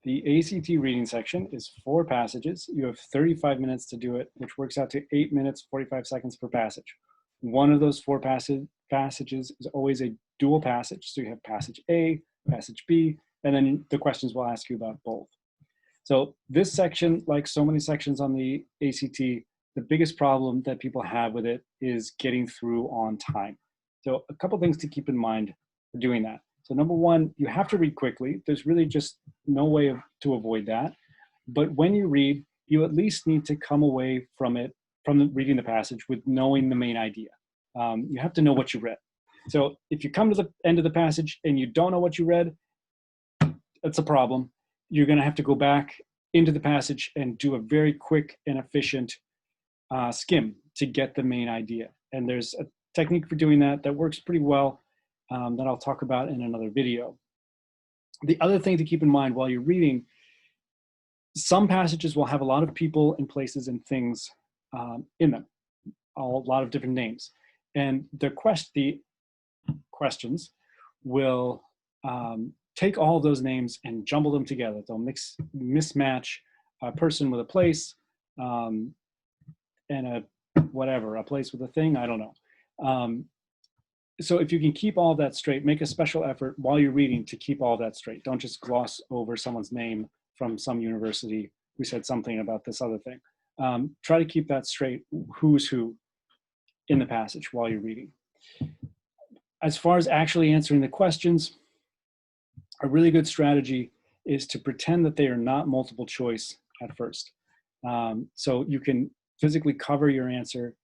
The ACT reading section is 4 passages. You have 35 minutes to do it, which works out to 8 minutes, 45 seconds per passage. One of those 4 passages is always a dual passage. So you have passage A, passage B, and then the questions will ask you about both. So this section, like so many sections on the ACT, the biggest problem that people have with it is getting through on time. So a couple things to keep in mind for doing that. So number one, you have to read quickly. There's really just no way to avoid that. But when you read, you at least need to come away from it, reading the passage, with knowing the main idea. You have to know what you read. So if you come to the end of the passage and you don't know what you read, that's a problem. You're going to have to go back into the passage and do a very quick and efficient skim to get the main idea. And there's a technique for doing that that works pretty well that I'll talk about in another video. The other thing to keep in mind while you're reading, some passages will have a lot of people and places and things in them, a lot of different names. And the questions will take all those names and jumble them together. They'll mismatch a person with a place and a place with a thing, I don't know. So if you can keep all of that straight, make a special effort while you're reading to keep all of that straight. Don't just gloss over someone's name from some university who said something about this other thing. Try to keep that straight, who's who in the passage while you're reading. As far as actually answering the questions, a really good strategy is to pretend that they are not multiple choice at first. So you can physically cover your answer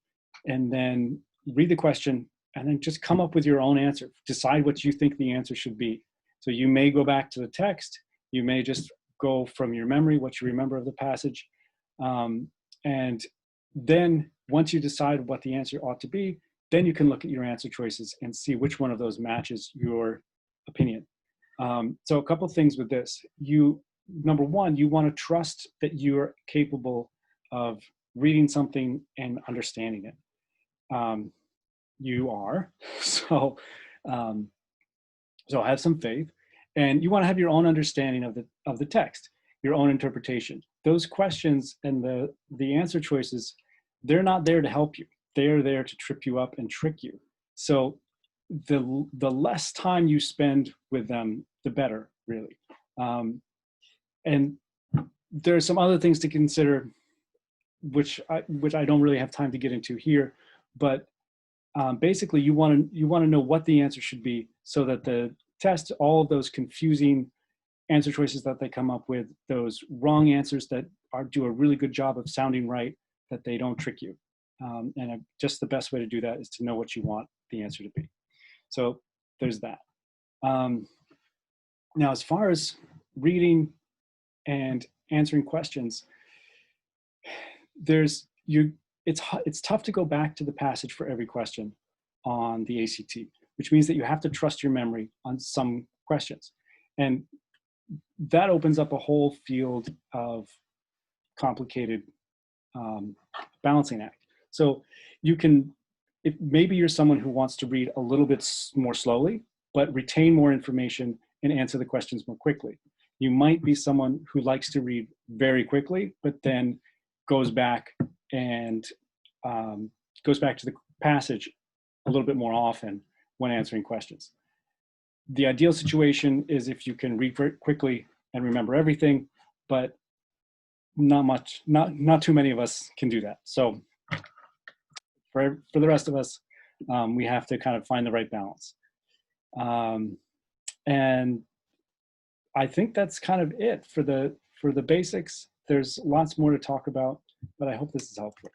and then read the question and then just come up with your own answer. Decide what you think the answer should be. So you may go back to the text. You may just go from your memory, what you remember of the passage. And then once you decide what the answer ought to be, then you can look at your answer choices and see which one of those matches your opinion. So a couple of things with this. Number one, you want to trust that you're capable of reading something and understanding it. You are, so have some faith, and you want to have your own understanding of the text, your own interpretation. Those questions and the answer choices, they're not there to help you. They're there to trip you up and trick you. So the less time you spend with them, the better, really. And there are some other things to consider, which I don't really have time to get into here, but basically you want to know what the answer should be so that the test, all of those confusing answer choices that they come up with, those wrong answers that do a really good job of sounding right, that they don't trick you. And just the best way to do that is to know what you want the answer to be. So there's that. Now, as far as reading and answering questions, it's tough to go back to the passage for every question on the ACT, which means that you have to trust your memory on some questions. And that opens up a whole field of complicated balancing act. So if maybe you're someone who wants to read a little bit more slowly, but retain more information and answer the questions more quickly. You might be someone who likes to read very quickly, but then goes back and goes back to the passage a little bit more often when answering questions. The ideal situation is if you can read very quickly and remember everything, but not too many of us can do that. So for the rest of us, we have to kind of find the right balance. And I think that's kind of it for the basics. There's lots more to talk about, but I hope this is helpful.